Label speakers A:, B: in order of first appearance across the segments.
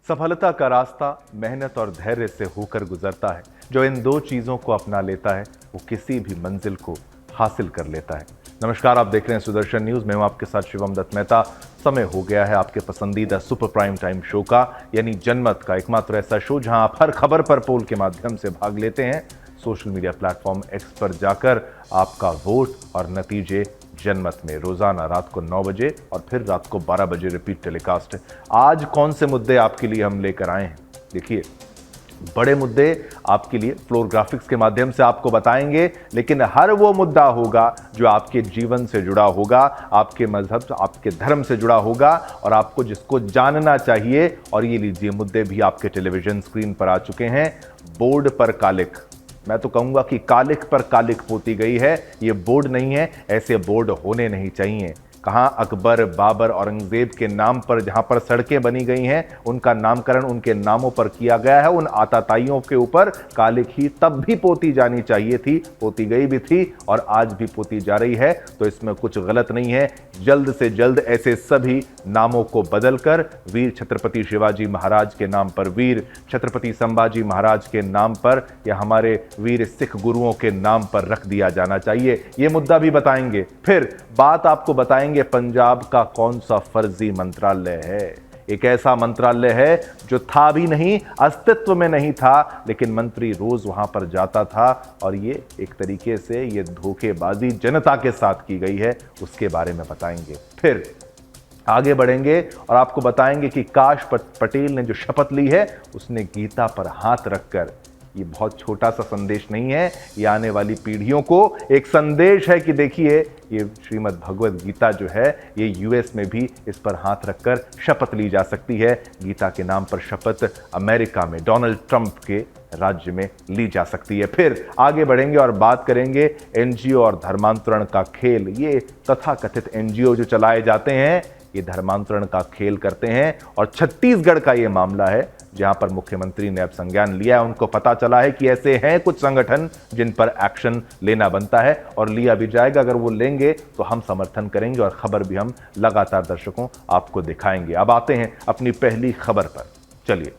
A: सफलता का रास्ता मेहनत और धैर्य से होकर गुजरता है। जो इन दो चीजों को अपना लेता है वो किसी भी मंजिल को हासिल कर लेता है। नमस्कार, आप देख रहे हैं सुदर्शन न्यूज। मैं हूं आपके साथ शिवम दत्त मेहता। समय हो गया है आपके पसंदीदा सुपर प्राइम टाइम शो का, यानी जनमत का, एकमात्र ऐसा शो जहां आप हर खबर पर पोल के माध्यम से भाग लेते हैं। सोशल मीडिया प्लेटफॉर्म एक्स पर जाकर आपका वोट और नतीजे जनमत में रोजाना रात को 9 बजे और फिर रात को 12 बजे रिपीट टेलीकास्ट है। आज कौन से मुद्दे आपके लिए हम लेकर आए हैं? देखिए, बड़े मुद्दे आपके लिए फ्लोर ग्राफिक्स के माध्यम से आपको बताएंगे, लेकिन हर वो मुद्दा होगा जो आपके जीवन से जुड़ा होगा, आपके मजहब, आपके धर्म से जुड़ा होगा और आपको जिसको जानना चाहिए। और ये लीजिए, मुद्दे भी आपके टेलीविजन स्क्रीन पर आ चुके हैं। बोर्ड पर कालिख, मैं तो कहूंगा कि कालिख पर कालिख पोती गई है। ये बोर्ड नहीं है, ऐसे बोर्ड होने नहीं चाहिए। कहां अकबर, बाबर, औरंगजेब के नाम पर जहां पर सड़कें बनी गई हैं, उनका नामकरण उनके नामों पर किया गया है। उन आताताइयों के ऊपर कालिख ही तब भी पोती जानी चाहिए थी, पोती गई भी थी और आज भी पोती जा रही है। तो इसमें कुछ गलत नहीं है। जल्द से जल्द ऐसे सभी नामों को बदलकर वीर छत्रपति शिवाजी महाराज के नाम पर, वीर छत्रपति संभाजी महाराज के नाम पर या हमारे वीर सिख गुरुओं के नाम पर रख दिया जाना चाहिए। यह मुद्दा भी बताएंगे। फिर बात आपको बताएंगे पंजाब का कौन सा फर्जी मंत्रालय है। एक ऐसा मंत्रालय है जो था भी नहीं, अस्तित्व में नहीं था, लेकिन मंत्री रोज वहां पर जाता था और ये एक तरीके से ये धोखेबाजी जनता के साथ की गई है, उसके बारे में बताएंगे। फिर आगे बढ़ेंगे और आपको बताएंगे कि काश पटेल ने जो शपथ ली है उसने गीता पर हाथ रखकर, ये बहुत छोटा सा संदेश नहीं है, ये आने वाली पीढ़ियों को एक संदेश है कि देखिए, ये श्रीमद् भगवद गीता जो है ये यूएस में भी इस पर हाथ रखकर शपथ ली जा सकती है। गीता के नाम पर शपथ अमेरिका में डोनाल्ड ट्रंप के राज्य में ली जा सकती है। फिर आगे बढ़ेंगे और बात करेंगे एनजीओ और धर्मांतरण का खेल। ये तथाकथित एनजीओ जो चलाए जाते हैं ये धर्मांतरण का खेल करते हैं और छत्तीसगढ़ का ये मामला है जहां पर मुख्यमंत्री ने अब संज्ञान लिया है। उनको पता चला है कि ऐसे हैं कुछ संगठन जिन पर एक्शन लेना बनता है और लिया भी जाएगा। अगर वो लेंगे तो हम समर्थन करेंगे और खबर भी हम लगातार दर्शकों आपको दिखाएंगे। अब आते हैं अपनी पहली खबर पर। चलिए,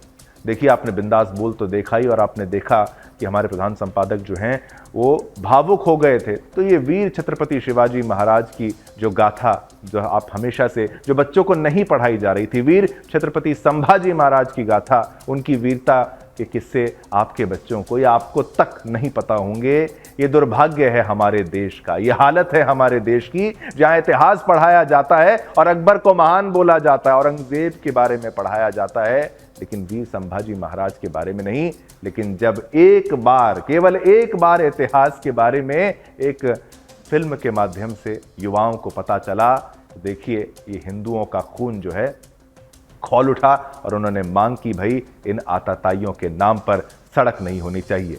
A: देखिए, आपने बिंदास बोल तो देखा ही और आपने देखा कि हमारे प्रधान संपादक जो हैं वो भावुक हो गए थे। तो ये वीर छत्रपति शिवाजी महाराज की जो गाथा, जो आप हमेशा से, जो बच्चों को नहीं पढ़ाई जा रही थी, वीर छत्रपति संभाजी महाराज की गाथा, उनकी वीरता के किस्से आपके बच्चों को या आपको तक नहीं पता होंगे। ये दुर्भाग्य है हमारे देश का, ये हालत है हमारे देश की, जहां इतिहास पढ़ाया जाता है और अकबर को महान बोला जाता है, औरंगजेब के बारे में पढ़ाया जाता है, लेकिन वीर संभाजी महाराज के बारे में नहीं। लेकिन जब एक बार, केवल एक बार इतिहास के बारे में एक फिल्म के माध्यम से युवाओं को पता चला, तो देखिए, ये हिंदुओं का खून जो है खौल उठा और उन्होंने मांग की, भाई इन आताताइयों के नाम पर सड़क नहीं होनी चाहिए।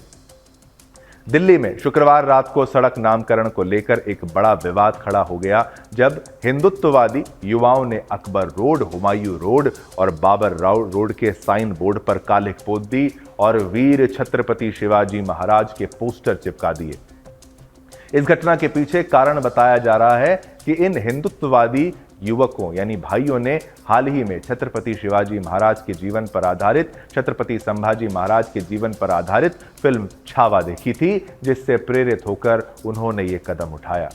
A: दिल्ली में शुक्रवार रात को सड़क नामकरण को लेकर एक बड़ा विवाद खड़ा हो गया जब हिंदुत्ववादी युवाओं ने अकबर रोड, हुमायूं रोड और बाबर रोड के साइन बोर्ड पर कालिख पोत दी और वीर छत्रपति शिवाजी महाराज के पोस्टर चिपका दिए। इस घटना के पीछे कारण बताया जा रहा है कि इन हिंदुत्ववादी युवकों यानी भाइयों ने हाल ही में छत्रपति शिवाजी महाराज के जीवन पर आधारित, छत्रपति संभाजी महाराज के जीवन पर आधारित फिल्म छावा देखी थी, जिससे प्रेरित होकर उन्होंने ये कदम उठाया।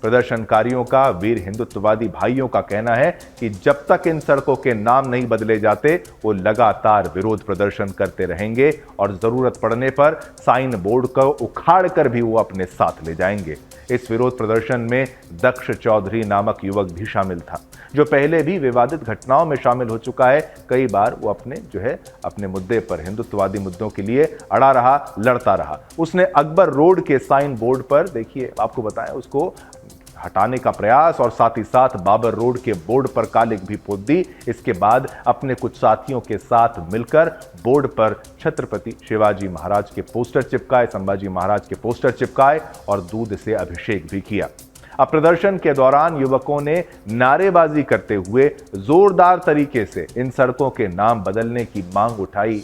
A: प्रदर्शनकारियों का, वीर हिंदुत्ववादी भाइयों का कहना है कि जब तक इन सड़कों के नाम नहीं बदले जाते वो लगातार विरोध प्रदर्शन करते रहेंगे और जरूरत पड़ने पर साइन बोर्ड को उखाड़ कर भी वो अपने साथ ले जाएंगे। इस विरोध प्रदर्शन में दक्ष चौधरी नामक युवक भी शामिल था, जो पहले भी विवादित घटनाओं में शामिल हो चुका है। कई बार वो अपने मुद्दे पर, हिंदुत्ववादी मुद्दों के लिए अड़ा रहा, लड़ता रहा। उसने अकबर रोड के साइन बोर्ड पर, देखिए आपको बताएं, उसको हटाने का प्रयास और साथ ही साथ बाबर रोड के बोर्ड पर कालिख भी पोत दी। इसके बाद अपने कुछ साथियों के साथ मिलकर बोर्ड पर छत्रपति शिवाजी महाराज के पोस्टर चिपकाए, संभाजी महाराज के पोस्टर चिपकाए और दूध से अभिषेक भी किया। अब प्रदर्शन के दौरान युवकों ने नारेबाजी करते हुए जोरदार तरीके से इन सड़कों के नाम बदलने की मांग उठाई।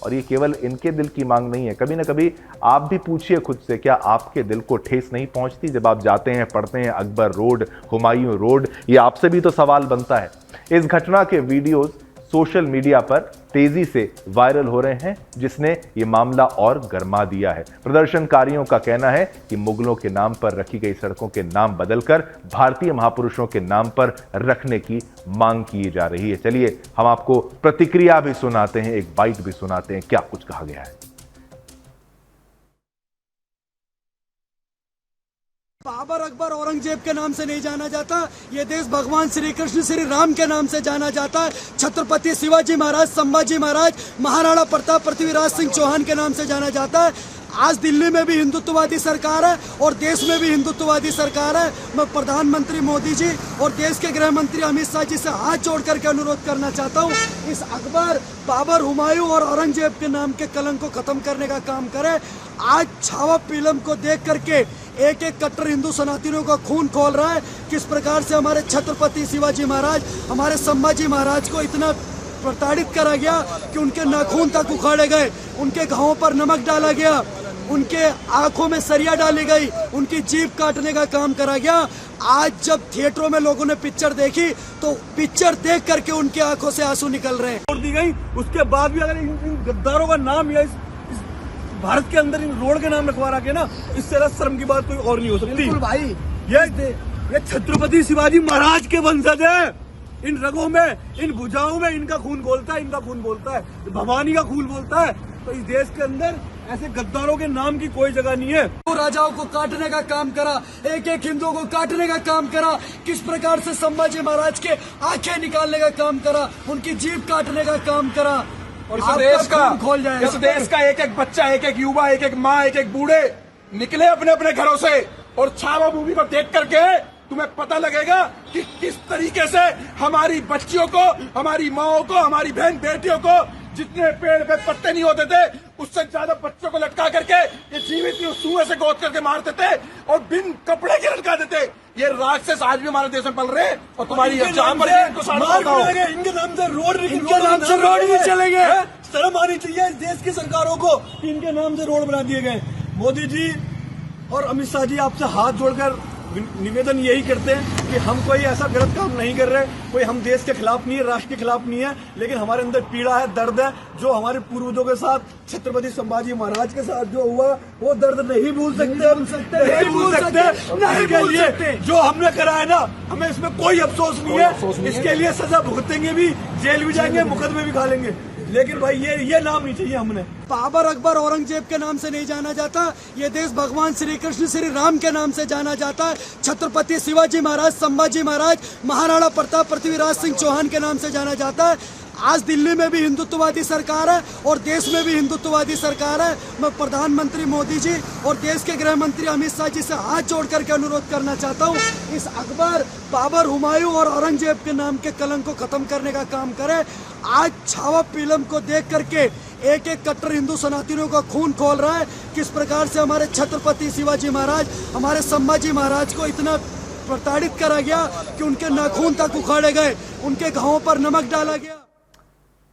A: और ये केवल इनके दिल की मांग नहीं है, कभी ना कभी आप भी पूछिए खुद से, क्या आपके दिल को ठेस नहीं पहुंचती जब आप जाते हैं, पढ़ते हैं अकबर रोड, हुमायूं रोड? ये आपसे भी तो सवाल बनता है। इस घटना के वीडियोस सोशल मीडिया पर तेजी से वायरल हो रहे हैं, जिसने ये मामला और गर्मा दिया है। प्रदर्शनकारियों का कहना है कि मुगलों के नाम पर रखी गई सड़कों के नाम बदलकर भारतीय महापुरुषों के नाम पर रखने की मांग की जा रही है। चलिए हम आपको प्रतिक्रिया भी सुनाते हैं, एक बाइट भी सुनाते हैं, क्या कुछ कहा गया है।
B: बाबर अकबर औरंगजेब के नाम से नहीं जाना जाता, ये देश भगवान श्री कृष्ण श्री राम के नाम से जाना जाता है। छत्रपति शिवाजी महाराज, संभाजी महाराज, महाराणा प्रताप, पृथ्वीराज सिंह चौहान के नाम से जाना जाता है। आज दिल्ली में भी हिंदुत्ववादी सरकार है और देश में भी हिंदुत्ववादी सरकार है। मैं प्रधानमंत्री मोदी जी और देश के गृह मंत्री अमित शाह जी से हाथ जोड़ करके अनुरोध करना चाहता हूँ, इस अकबर, बाबर, हुमायूं और औरंगजेब के नाम के कलंक को खत्म करने का काम करें। आज छावा फिल्म को देख करके एक एक कट्टर हिंदू सनातनियों का खून खोल रहा है। किस प्रकार से हमारे छत्रपति शिवाजी महाराज, हमारे संभाजी महाराज को इतना प्रताड़ित करा गया कि उनके नाखून तक उखाड़े गए, उनके घावों पर नमक डाला गया, उनके आंखों में सरिया डाली गई, उनकी जीभ काटने का काम करा गया। आज जब थिएटरों में लोगों ने पिक्चर देखी तो पिक्चर देख करके उनकी आंखों से आंसू निकल रहे हैं।
C: छोड़ दी गई, उसके बाद भी अगर इन गद्दारों का नाम या इस भारत के अंदर इन रोड के नाम रखवा रखे ना, इससे ज्यादा शर्म की बात कोई और नहीं हो सकती
B: भाई।
C: ये छत्रपति शिवाजी महाराज के वंशज है। इन रगों में, इन भुजाओं में इनका खून बोलता है, इनका खून बोलता है, भवानी का खून बोलता है। तो इस देश के अंदर ऐसे गद्दारों के नाम की कोई जगह नहीं है।
B: तो राजाओं को काटने का काम करा, एक एक हिंदुओं को काटने का काम करा। किस प्रकार से संभाजी महाराज के आंखें निकालने का काम करा, उनकी जीभ काटने का काम करा।
D: और इस देश का एक एक बच्चा, एक एक युवा, एक एक माँ, एक एक बूढ़े निकले अपने अपने घरों से और छावा मूवी को देख करके तुम्हें पता लगेगा कि किस तरीके से हमारी बच्चियों को, हमारी माओं को, हमारी बहन बेटियों को जितने पेड़ पे पत्ते नहीं होते थे उससे ज्यादा बच्चों को लटका करके ये जीवित सुए से गोद करके मारते थे और बिन कपड़े के लटका देते। ये राक्षस आज भी हमारे देश में पल रहे और तुम्हारी
C: इनके नाम से रोड नहीं चलेंगे। शर्म आनी चाहिए इस देश की सरकारों को कि इनके नाम से रोड बना दिए गए। मोदी जी और अमित शाह जी आपसे हाथ जोड़कर निवेदन यही करते हैं कि हम कोई ऐसा गलत काम नहीं कर रहे, कोई हम देश के खिलाफ नहीं है, राष्ट्र के खिलाफ नहीं है, लेकिन हमारे अंदर पीड़ा है, दर्द है। जो हमारे पूर्वजों के साथ, छत्रपति संभाजी महाराज के साथ जो हुआ वो दर्द नहीं भूल सकते। जो हमने करा है ना, हमें इसमें कोई अफसोस नहीं है। इसके लिए सजा भुगतेंगे भी, जेल भी जाएंगे, मुकदमे भी खा लेंगे, लेकिन भाई ये नाम नहीं चाहिए हमने।
B: बाबर अकबर औरंगजेब के नाम से नहीं जाना जाता, ये देश भगवान श्री कृष्ण श्री राम के नाम से जाना जाता है। छत्रपति शिवाजी महाराज, संभाजी महाराज, महाराणा प्रताप, पृथ्वीराज सिंह चौहान के नाम से जाना जाता है। आज दिल्ली में भी हिंदुत्ववादी सरकार है और देश में भी हिंदुत्ववादी सरकार है। मैं प्रधानमंत्री मोदी जी और देश के गृह मंत्री अमित शाह जी से हाथ जोड़ करके अनुरोध करना चाहता हूँ, इस अकबर, बाबर, हुमायूं और औरंगजेब के नाम के कलंक को खत्म करने का काम करें। आज छावा फिल्म को देख करके एक एक कट्टर हिंदू सनातनियों का खून खोल रहा है। किस प्रकार से हमारे छत्रपति शिवाजी महाराज, हमारे संभाजी महाराज को इतना प्रताड़ित करा गया कि उनके नाखून तक उखाड़े गए, उनके घावों पर नमक डाला गया।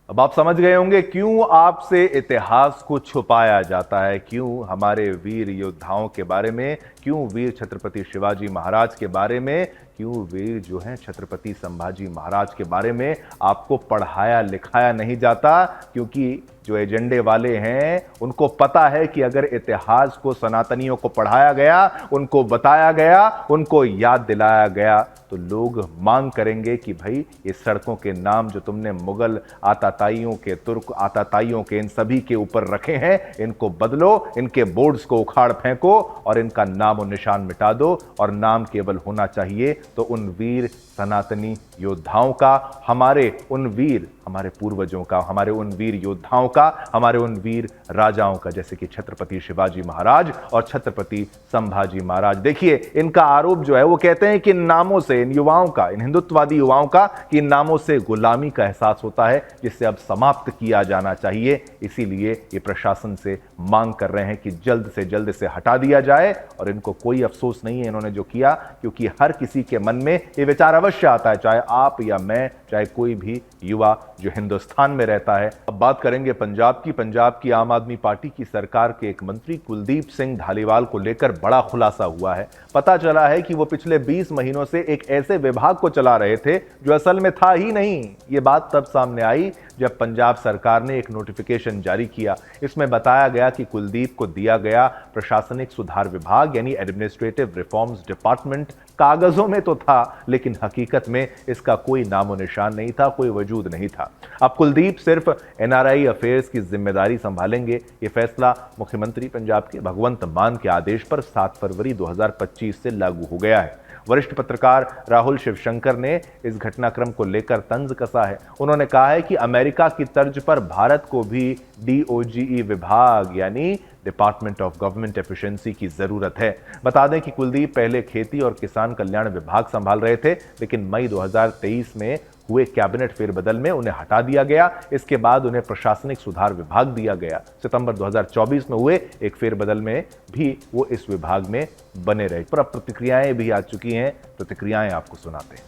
A: अब आप समझ गए होंगे क्यों आपसे इतिहास को छुपाया जाता है, क्यों हमारे वीर योद्धाओं के बारे में, क्यों वीर छत्रपति शिवाजी महाराज के बारे में, क्यों वीर जो हैं छत्रपति संभाजी महाराज के बारे में आपको पढ़ाया लिखाया नहीं जाता। क्योंकि जो एजेंडे वाले हैं उनको पता है कि अगर इतिहास को सनातनियों को पढ़ाया गया, उनको बताया गया, उनको याद दिलाया गया तो लोग मांग करेंगे कि भाई इस सड़कों के नाम जो तुमने मुगल आताताइयों के, तुर्क आताताइयों के, इन सभी के ऊपर रखे हैं, इनको बदलो, इनके बोर्ड्स को उखाड़ फेंको और इनका नाम और निशान मिटा दो। और नाम केवल होना चाहिए तो उन वीर सनातनी योद्धाओं का, हमारे उन वीर, हमारे पूर्वजों का, हमारे उन वीर योद्धाओं का, हमारे उन वीर राजाओं का, जैसे कि छत्रपति शिवाजी महाराज और छत्रपति संभाजी महाराज। देखिए इनका आरोप जो है वो कहते हैं कि इन नामों से, इन युवाओं का, इन हिंदुत्ववादी युवाओं का, कि इन नामों से गुलामी का एहसास होता है, जिससे अब समाप्त किया जाना चाहिए। इसीलिए ये प्रशासन से मांग कर रहे हैं कि जल्द से जल्द इसे हटा दिया जाए। और इनको कोई अफसोस नहीं है इन्होंने जो किया, क्योंकि हर किसी के मन में ये विचार अवश्य आता है, चाहे आप या मैं, चाहे कोई भी युवा जो हिंदुस्तान में रहता है। अब बात करेंगे पंजाब की आम आदमी पार्टी की सरकार के एक मंत्री कुलदीप सिंह धालीवाल को लेकर बड़ा खुलासा हुआ है। पता चला है कि वो पिछले 20 महीनों से एक ऐसे विभाग को चला रहे थे जो असल में था ही नहीं। ये बात तब सामने आई जब पंजाब सरकार ने एक नोटिफिकेशन जारी किया। इसमें बताया गया कि कुलदीप को दिया गया प्रशासनिक सुधार विभाग यानी एडमिनिस्ट्रेटिव रिफॉर्म्स डिपार्टमेंट कागजों में तो था, लेकिन हकीकत में इसका कोई नामो निशान नहीं था, कोई वजूद नहीं था। अब कुलदीप सिर्फ एनआरआई अफेयर्स की जिम्मेदारी संभालेंगे। ये फैसला मुख्यमंत्री पंजाब के भगवंत मान के आदेश पर 7 फरवरी 2025 से लागू हो गया है। वरिष्ठ पत्रकार राहुल शिवशंकर ने इस घटनाक्रम को लेकर तंज कसा है। उन्होंने कहा है कि अमेरिका की तर्ज पर भारत को भी DOGE विभाग यानी डिपार्टमेंट ऑफ गवर्नमेंट एफिशिएंसी की जरूरत है। बता दें कि कुलदीप पहले खेती और किसान कल्याण विभाग संभाल रहे थे, लेकिन मई 2023 में हुए कैबिनेट फेरबदल में उन्हें हटा दिया गया। इसके बाद उन्हें प्रशासनिक सुधार विभाग दिया गया। सितंबर 2024 में हुए एक फेरबदल में भी वो इस विभाग में बने रहे। पर अब प्रतिक्रियाएं भी आ चुकी हैं, प्रतिक्रियाएं आपको सुनाते हैं।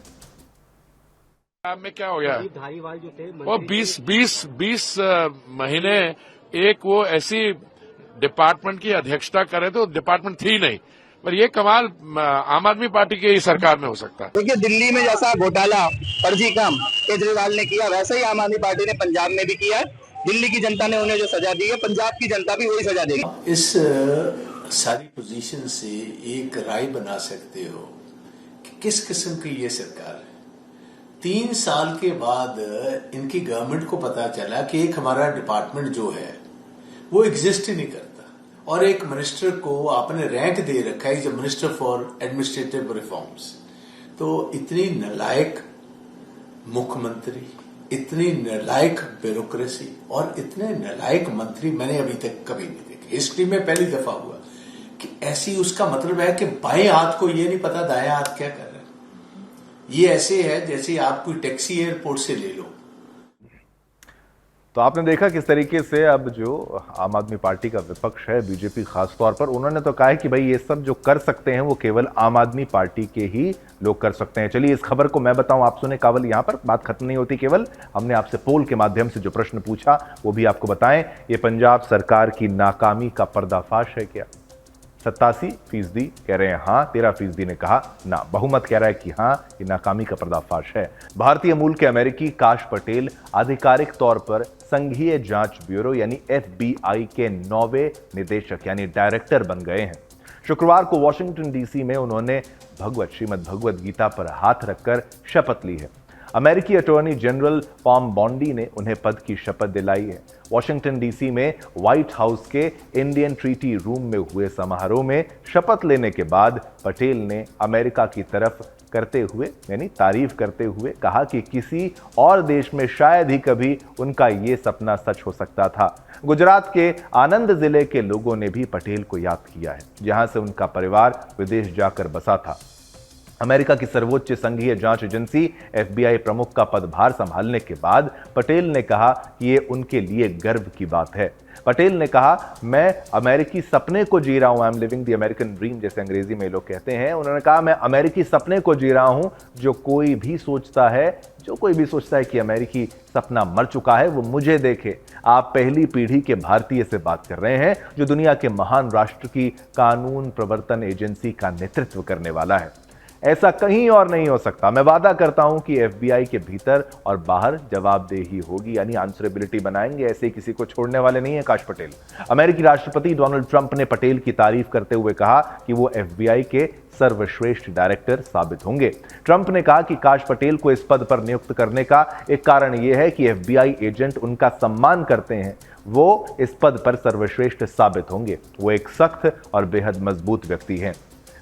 E: में क्या हो गया,
F: धारीवाल जो थे
E: वो 20 महीने एक वो ऐसी डिपार्टमेंट की अध्यक्षता करे तो डिपार्टमेंट थी नहीं, पर ये कमाल आम आदमी पार्टी की सरकार में हो सकता है।
G: देखिए, दिल्ली में जैसा घोटाला फर्जी काम केजरीवाल ने किया, वैसा ही आम आदमी पार्टी ने पंजाब में भी किया है। दिल्ली की जनता ने उन्हें जो सजा दी है, पंजाब की जनता भी वही सजा देगी।
H: इस सारी पोजीशन से एक राय बना सकते हो कि किस किस्म की ये सरकार है। 3 साल के बाद इनकी गवर्नमेंट को पता चला कि एक हमारा डिपार्टमेंट जो है वो एग्जिस्ट ही नहीं करता, और एक मिनिस्टर को आपने रैंक दे रखा है जब मिनिस्टर फॉर एडमिनिस्ट्रेटिव रिफॉर्म्स। तो इतनी नालायक मुख्यमंत्री, इतनी नालायक ब्यूरोक्रेसी और इतने नालायक मंत्री मैंने अभी तक कभी नहीं देखे। हिस्ट्री में पहली दफा हुआ कि ऐसी, उसका मतलब है कि बाएं हाथ को ये नहीं पता दायां हाथ क्या कर रहा है। ये ऐसे है जैसे आप कोई टैक्सी एयरपोर्ट से ले लो।
A: तो आपने देखा किस तरीके से अब जो आम आदमी पार्टी का विपक्ष है, बीजेपी खास तौर पर, उन्होंने तो कहा है कि भाई ये सब जो कर सकते हैं वो केवल आम आदमी पार्टी के ही लोग कर सकते हैं। चलिए इस खबर को मैं बताऊं, आप सुने कावल। यहाँ पर बात खत्म नहीं होती केवल, हमने आपसे पोल के माध्यम से जो प्रश्न पूछा वो भी आपको बताएं। ये पंजाब सरकार की नाकामी का पर्दाफाश है क्या? 87% कह रहे हैं हाँ, 13% ने कहा ना। बहुमत कह रहा है कि हाँ, ये नाकामी का पर्दाफाश है। भारतीय मूल के अमेरिकी काश पटेल आधिकारिक तौर पर संघीय जांच ब्यूरो यानी FBI के 9वें निदेशक यानी डायरेक्टर बन गए हैं। शुक्रवार को वॉशिंगटन DC में उन्होंने श्रीमद् भगवद गीता पर हाथ रखकर शपथ ली है। अमेरिकी अटॉर्नी जनरल पॉम बॉन्डी ने उन्हें पद की शपथ दिलाई है। वॉशिंगटन DC में व्हाइट हाउस के इंडियन ट्रीटी रूम में हुए समारोह में शपथ लेने के बाद पटेल ने अमेरिका की तरफ करते हुए यानी तारीफ करते हुए कहा कि किसी और देश में शायद ही कभी उनका ये सपना सच हो सकता था। गुजरात के आनंद जिले के लोगों ने भी पटेल को याद किया है, जहां से उनका परिवार विदेश जाकर बसा था। अमेरिका की सर्वोच्च संघीय जांच एजेंसी FBI प्रमुख का पदभार संभालने के बाद पटेल ने कहा कि ये उनके लिए गर्व की बात है। पटेल ने कहा, मैं अमेरिकी सपने को जी रहा हूं, I am living the American dream जैसे अंग्रेजी में लोग कहते हैं। उन्होंने कहा, मैं अमेरिकी सपने को जी रहा हूं। जो कोई भी सोचता है कि अमेरिकी सपना मर चुका है, वो मुझे देखे। आप पहली पीढ़ी के भारतीय से बात कर रहे हैं जो दुनिया के महान राष्ट्र की कानून प्रवर्तन एजेंसी का नेतृत्व करने वाला है। ऐसा कहीं और नहीं हो सकता। मैं वादा करता हूं कि FBI के भीतर और बाहर जवाबदेही होगी, यानी आंसरेबिलिटी बनाएंगे। ऐसे किसी को छोड़ने वाले नहीं है काश पटेल। अमेरिकी राष्ट्रपति डोनाल्ड ट्रंप ने पटेल की तारीफ करते हुए कहा कि वो FBI के सर्वश्रेष्ठ डायरेक्टर साबित होंगे। ट्रंप ने कहा कि काश पटेल को इस पद पर नियुक्त करने का एक कारण यह है कि FBI एजेंट उनका सम्मान करते हैं। वो इस पद पर सर्वश्रेष्ठ साबित होंगे। वो एक सख्त और बेहद मजबूत व्यक्ति हैं।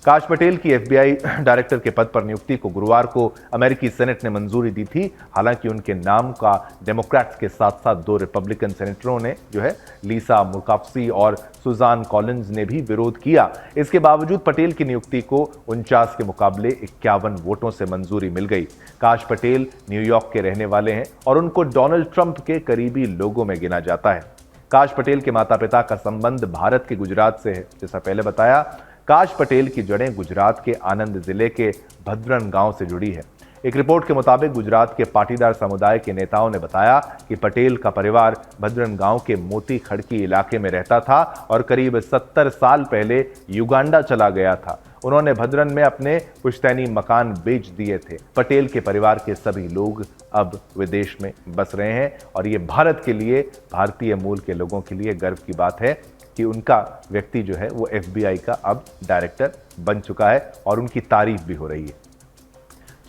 A: काश पटेल की FBI डायरेक्टर के पद पर नियुक्ति को गुरुवार को अमेरिकी सेनेट ने मंजूरी दी थी। हालांकि उनके नाम का डेमोक्रेट्स के साथ साथ 2 रिपब्लिकन सेनेटरों ने जो है लीसा मुर्काफसी और सुजान कॉलिंस ने भी विरोध किया। इसके बावजूद पटेल की नियुक्ति को 49 के मुकाबले 51 वोटों से मंजूरी मिल गई। काश पटेल न्यूयॉर्क के रहने वाले हैं और उनको डोनाल्ड ट्रंप के करीबी लोगों में गिना जाता है। काश पटेल के माता पिता का संबंध भारत के गुजरात से है। जैसा पहले बताया, काश पटेल की जड़ें गुजरात के आनंद जिले के भद्रन गांव से जुड़ी है। एक रिपोर्ट के मुताबिक गुजरात के पाटीदार समुदाय के नेताओं ने बताया कि पटेल का परिवार भद्रन गांव के मोती खड़की इलाके में रहता था और करीब 70 साल पहले युगांडा चला गया था। उन्होंने भद्रन में अपने पुश्तैनी मकान बेच दिए थे। पटेल के परिवार के सभी लोग अब विदेश में बस रहे हैं और ये भारत के लिए, भारतीय मूल के लोगों के लिए गर्व की बात है कि उनका व्यक्ति जो है वो FBI का अब डायरेक्टर बन चुका है और उनकी तारीफ भी हो रही है।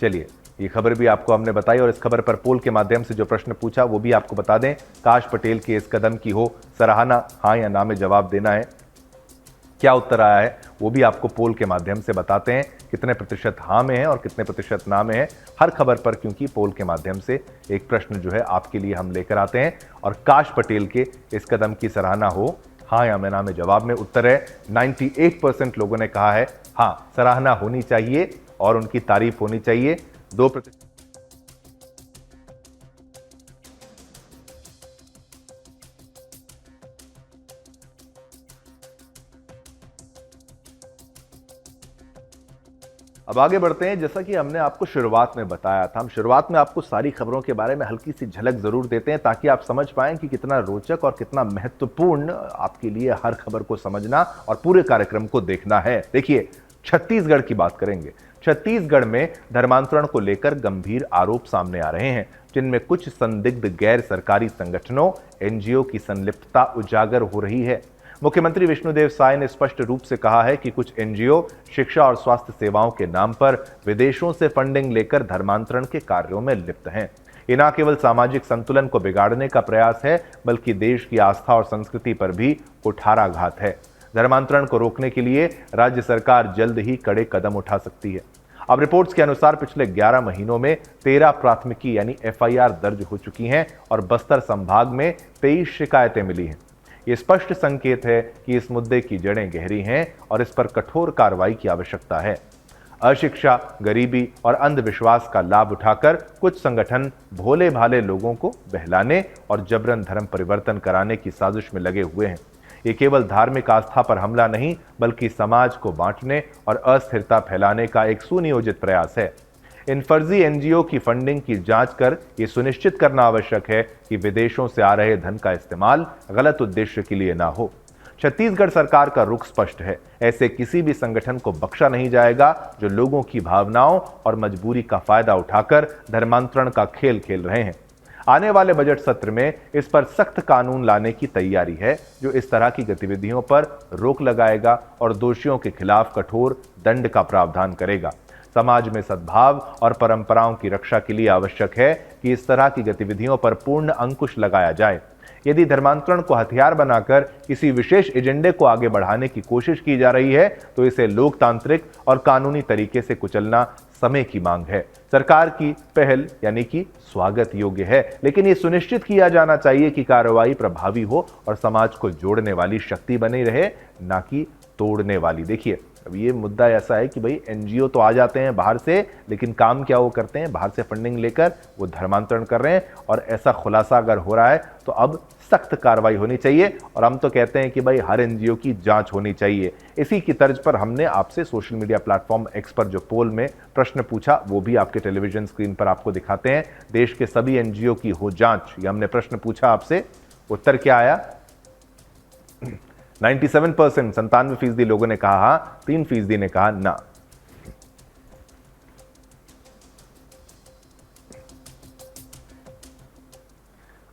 A: चलिए, ये खबर भी आपको हमने बताई और इस खबर पर पोल के माध्यम से जो प्रश्न पूछा वो भी आपको बता दें। काश पटेल के इस कदम की हो सराहना, हाँ या ना में जवाब देना है। क्या उत्तर आया है वो भी आपको पोल के माध्यम से बताते हैं, कितने प्रतिशत हाँ में है और कितने प्रतिशत ना में है हर खबर पर, क्योंकि पोल के माध्यम से एक प्रश्न जो है आपके लिए हम लेकर आते हैं। और काश पटेल के इस कदम की सराहना हो, हाँ या ना में जवाब में उत्तर है 98% लोगों ने कहा है हाँ, सराहना होनी चाहिए और उनकी तारीफ होनी चाहिए। 2% अब आगे बढ़ते हैं। जैसा कि हमने आपको शुरुआत में बताया था, हम शुरुआत में आपको सारी खबरों के बारे में हल्की सी झलक जरूर देते हैं ताकि आप समझ पाएं कि कितना रोचक और कितना महत्वपूर्ण आपके लिए हर खबर को समझना और पूरे कार्यक्रम को देखना है। देखिए, छत्तीसगढ़ की बात करेंगे। छत्तीसगढ़ में धर्मांतरण को लेकर गंभीर आरोप सामने आ रहे हैं, जिनमें कुछ संदिग्ध गैर सरकारी संगठनों NGO की संलिप्तता उजागर हो रही है। मुख्यमंत्री विष्णुदेव साय ने स्पष्ट रूप से कहा है कि कुछ NGO शिक्षा और स्वास्थ्य सेवाओं के नाम पर विदेशों से फंडिंग लेकर धर्मांतरण के कार्यों में लिप्त हैं। ये न केवल सामाजिक संतुलन को बिगाड़ने का प्रयास है, बल्कि देश की आस्था और संस्कृति पर भी कुठाराघात है। धर्मांतरण को रोकने के लिए राज्य सरकार जल्द ही कड़े कदम उठा सकती है। अब रिपोर्ट्स के अनुसार पिछले 11 महीनों में 13 प्राथमिकी यानी FIR दर्ज हो चुकी हैं और बस्तर संभाग में 23 शिकायतें मिली हैं। ये स्पष्ट संकेत है कि इस मुद्दे की जड़ें गहरी हैं और इस पर कठोर कार्रवाई की आवश्यकता है। अशिक्षा, गरीबी और अंधविश्वास का लाभ उठाकर कुछ संगठन भोले भाले लोगों को बहलाने और जबरन धर्म परिवर्तन कराने की साजिश में लगे हुए हैं। ये केवल धार्मिक आस्था पर हमला नहीं, बल्कि समाज को बांटने और अस्थिरता फैलाने का एक सुनियोजित प्रयास है। इन फर्जी NGO की फंडिंग की जांच कर ये सुनिश्चित करना आवश्यक है कि विदेशों से आ रहे धन का इस्तेमाल गलत उद्देश्य के लिए ना हो। छत्तीसगढ़ सरकार का रुख स्पष्ट है, ऐसे किसी भी संगठन को बख्शा नहीं जाएगा जो लोगों की भावनाओं और मजबूरी का फायदा उठाकर धर्मांतरण का खेल खेल रहे हैं। आने वाले बजट सत्र में इस पर सख्त कानून लाने की तैयारी है, जो इस तरह की गतिविधियों पर रोक लगाएगा और दोषियों के खिलाफ कठोर दंड का प्रावधान करेगा। समाज में सद्भाव और परंपराओं की रक्षा के लिए आवश्यक है कि इस तरह की गतिविधियों पर पूर्ण अंकुश लगाया जाए। यदि धर्मांतरण को हथियार बनाकर किसी विशेष एजेंडे को आगे बढ़ाने की कोशिश की जा रही है, तो इसे लोकतांत्रिक और कानूनी तरीके से कुचलना समय की मांग है। सरकार की पहल यानी कि स्वागत योग्य है, लेकिन ये सुनिश्चित किया जाना चाहिए कि कार्रवाई प्रभावी हो और समाज को जोड़ने वाली शक्ति बनी रहे, ना कि तोड़ने वाली। देखिए, अब ये मुद्दा ऐसा है कि भाई NGO तो आ जाते हैं बाहर से, लेकिन काम क्या वो करते हैं, बाहर से फंडिंग लेकर वो धर्मांतरण कर रहे हैं। और ऐसा खुलासा अगर हो रहा है तो अब सख्त कार्रवाई होनी चाहिए और हम तो कहते हैं कि भाई हर NGO की जांच होनी चाहिए। इसी की तर्ज पर हमने आपसे सोशल मीडिया प्लेटफॉर्म X पर जो पोल में प्रश्न पूछा वो भी आपके टेलीविजन स्क्रीन पर आपको दिखाते हैं। देश के सभी NGO की हो जांच, ये हमने प्रश्न पूछा आपसे। उत्तर क्या आया? 97%, 97% लोगों ने कहा हाँ, 3% ने कहा ना।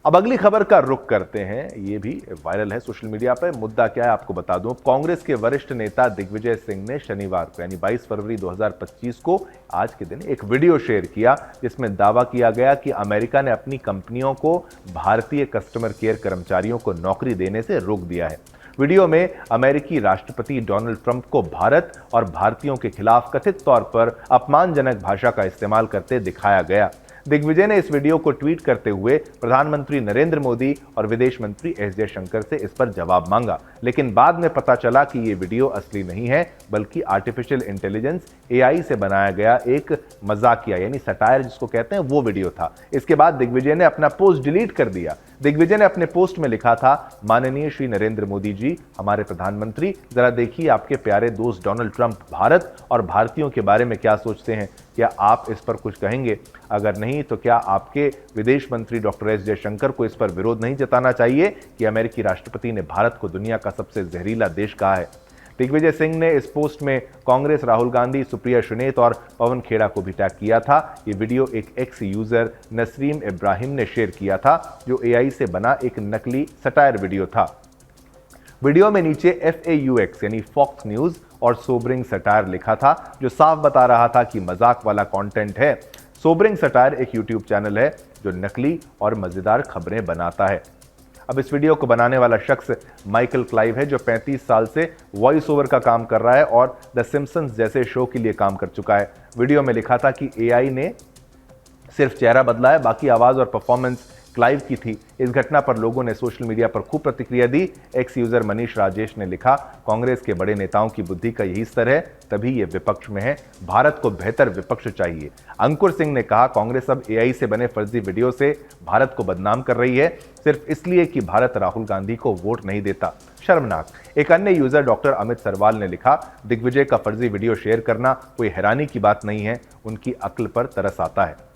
A: अब अगली खबर का रुख करते हैं, ये भी वायरल है सोशल मीडिया पर। मुद्दा क्या है आपको बता दूं। कांग्रेस के वरिष्ठ नेता दिग्विजय सिंह ने शनिवार को यानी 22 फरवरी 2025 को आज के दिन एक वीडियो शेयर किया, जिसमें दावा किया गया कि अमेरिका ने अपनी कंपनियों को भारतीय कस्टमर केयर कर्मचारियों को नौकरी देने से रोक दिया है। वीडियो में अमेरिकी राष्ट्रपति डोनाल्ड ट्रंप को भारत और भारतीयों के खिलाफ कथित तौर पर अपमानजनक भाषा का इस्तेमाल करते दिखाया गया। दिग्विजय ने इस वीडियो को ट्वीट करते हुए प्रधानमंत्री नरेंद्र मोदी और विदेश मंत्री एस जयशंकर से इस पर जवाब मांगा, लेकिन बाद में पता चला कि ये वीडियो असली नहीं है, बल्कि आर्टिफिशियल इंटेलिजेंस AI से बनाया गया एक मजाकिया यानी सटायर जिसको कहते हैं वो वीडियो था। इसके बाद दिग्विजय ने अपना पोस्ट डिलीट कर दिया। दिग्विजय ने अपने पोस्ट में लिखा था, माननीय श्री नरेंद्र मोदी जी, हमारे प्रधानमंत्री, जरा देखिए आपके प्यारे दोस्त डोनाल्ड ट्रंप भारत और भारतीयों के बारे में क्या सोचते हैं। क्या आप इस पर कुछ कहेंगे? अगर नहीं तो क्या आपके विदेश मंत्री डॉक्टर एस जयशंकर को इस पर विरोध नहीं जताना चाहिए कि अमेरिकी राष्ट्रपति ने भारत को दुनिया का सबसे जहरीला देश कहा है। दिग्विजय सिंह ने इस पोस्ट में कांग्रेस, राहुल गांधी, सुप्रिया शुनेत और पवन खेड़ा को भी टैग किया था। ये वीडियो एक एक्स यूजर नसरीम इब्राहिम ने शेयर किया था, जो एआई से बना एक नकली सटायर वीडियो था। वीडियो में नीचे FAUX यानी फॉक्स न्यूज और सोबरिंग सटायर लिखा था, जो साफ बता रहा था कि मजाक वाला कंटेंट है। सोबरिंग सटायर एक यूट्यूब चैनल है जो नकली और मजेदार खबरें बनाता है। अब इस वीडियो को बनाने वाला शख्स माइकल क्लाइव है, जो 35 साल से वॉइस ओवर का काम कर रहा है और द सिम्पसन्स जैसे शो के लिए काम कर चुका है। वीडियो में लिखा था कि एआई ने सिर्फ चेहरा बदला है, बाकी आवाज और परफॉर्मेंस क्लाइव की थी। इस घटना पर लोगों ने सोशल मीडिया पर खूब प्रतिक्रिया दी। एक्स यूजर मनीष राजेश ने लिखा, कांग्रेस के बड़े नेताओं की बुद्धि का यही स्तर है, तभी ये विपक्ष में है। भारत को बेहतर विपक्ष चाहिए। अंकुर सिंह ने कहा, कांग्रेस अब एआई से बने फर्जी वीडियो से भारत को बदनाम कर रही है, सिर्फ इसलिए कि भारत राहुल गांधी को वोट नहीं देता। शर्मनाक। एक अन्य यूजर डॉक्टर अमित सरवाल ने लिखा, दिग्विजय का फर्जी वीडियो शेयर करना कोई हैरानी की बात नहीं है, उनकी अक्ल पर तरस आता है।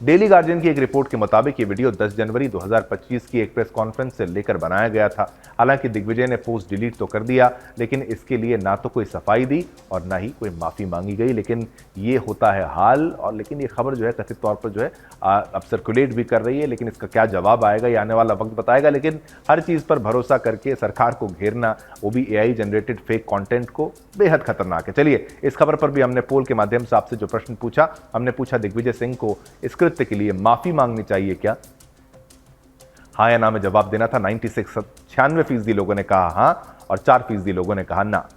A: डेली गार्जियन की एक रिपोर्ट के मुताबिक ये वीडियो 10 जनवरी 2025 की एक प्रेस कॉन्फ्रेंस से लेकर बनाया गया था। हालांकि दिग्विजय ने पोस्ट डिलीट तो कर दिया, लेकिन इसके लिए ना तो कोई सफाई दी और ना ही कोई माफी मांगी गई। लेकिन ये होता है हाल, और लेकिन ये खबर जो है कथित तौर पर जो है अब सर्कुलेट भी कर रही है, लेकिन इसका क्या जवाब आएगा ये आने वाला वक्त बताएगा। लेकिन हर चीज पर भरोसा करके सरकार को घेरना, वो भी एआई जनरेटेड फेक कंटेंट को, बेहद खतरनाक है। चलिए, इस खबर पर भी हमने पोल के माध्यम से आपसे जो प्रश्न पूछा, हमने पूछा दिग्विजय सिंह को इस कृत्य के लिए माफी मांगनी चाहिए क्या? हाँ या ना में जवाब देना था। 96% लोगों ने कहा हां और 4% लोगों ने कहा ना।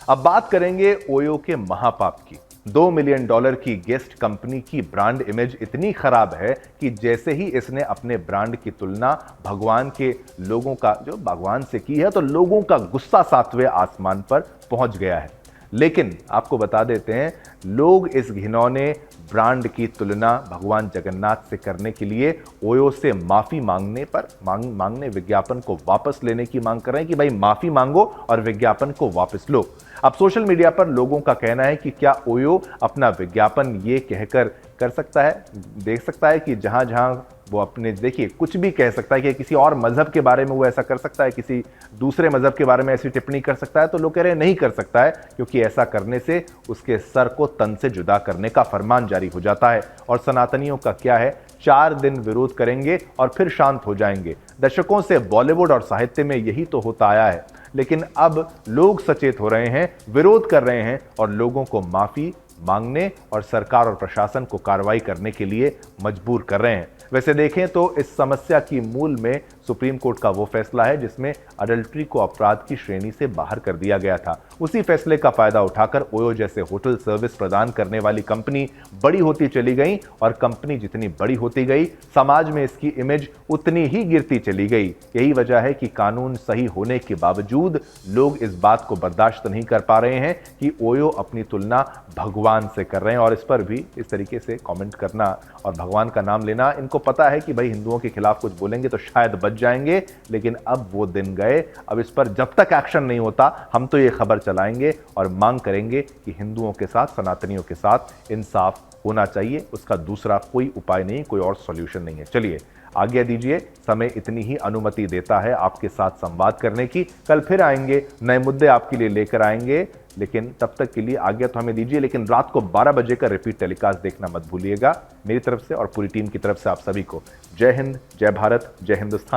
A: अब बात करेंगे ओयो के महापाप की। $2 मिलियन की गेस्ट कंपनी की ब्रांड इमेज इतनी खराब है कि जैसे ही इसने अपने ब्रांड की तुलना भगवान के लोगों का जो भगवान से की है, तो लोगों का गुस्सा 7वें आसमान पर पहुंच गया है। लेकिन आपको बता देते हैं, लोग इस घिनौने ब्रांड की तुलना भगवान जगन्नाथ से करने के लिए ओयो से माफी मांगने विज्ञापन को वापस लेने की मांग कर रहे हैं कि भाई माफी मांगो और विज्ञापन को वापस लो। अब सोशल मीडिया पर लोगों का कहना है कि क्या ओयो अपना विज्ञापन ये कहकर कर सकता है, देख सकता है कि जहां जहां वो अपने, देखिए, कुछ भी कह सकता है कि किसी और मजहब के बारे में वो ऐसा कर सकता है, किसी दूसरे मजहब के बारे में ऐसी टिप्पणी कर सकता है, तो लोग कह रहे हैं नहीं कर सकता है, क्योंकि ऐसा करने से उसके सर को तन से जुदा करने का फरमान जारी हो जाता है। और सनातनियों का क्या है, 4 दिन विरोध करेंगे और फिर शांत हो जाएंगे। दशकों से बॉलीवुड और साहित्य में यही तो होता आया है, लेकिन अब लोग सचेत हो रहे हैं, विरोध कर रहे हैं और लोगों को माफी मांगने और सरकार और प्रशासन को कार्रवाई करने के लिए मजबूर कर रहे हैं। वैसे देखें तो इस समस्या की मूल में सुप्रीम कोर्ट का वो फैसला है जिसमें अडल्ट्री को अपराध की श्रेणी से बाहर कर दिया गया था। उसी फैसले का फायदा उठाकर ओयो जैसे होटल सर्विस प्रदान करने वाली कंपनी बड़ी होती चली गई, और कंपनी जितनी बड़ी होती गई, समाज में इसकी इमेज उतनी ही गिरती चली गई। यही वजह है कि कानून सही होने के बावजूद लोग इस बात को बर्दाश्त नहीं कर पा रहे हैं कि ओयो अपनी तुलना भगवान से कर रहे हैं। और इस पर भी इस तरीके से कमेंट करना और भगवान का नाम लेना, इनको पता है कि भाई हिंदुओं के खिलाफ कुछ बोलेंगे तो शायद बच जाएंगे, लेकिन अब वो दिन गए। अब इस पर जब तक एक्शन नहीं होता, हम तो ये खबर चलाएंगे और मांग करेंगे कि हिंदुओं के साथ, सनातनियों के साथ इंसाफ होना चाहिए। उसका दूसरा कोई उपाय नहीं, कोई और सॉल्यूशन नहीं है। चलिए आज्ञा दीजिए, समय इतनी ही अनुमति देता है आपके साथ संवाद करने की। कल फिर आएंगे, नए मुद्दे आपके लिए लेकर आएंगे, लेकिन तब तक के लिए आज्ञा तो हमें दीजिए। लेकिन रात को 12 बजे का रिपीट टेलीकास्ट देखना मत भूलिएगा। मेरी तरफ से और पूरी टीम की तरफ से आप सभी को जय हिंद, जय भारत, जय हिंदुस्तान।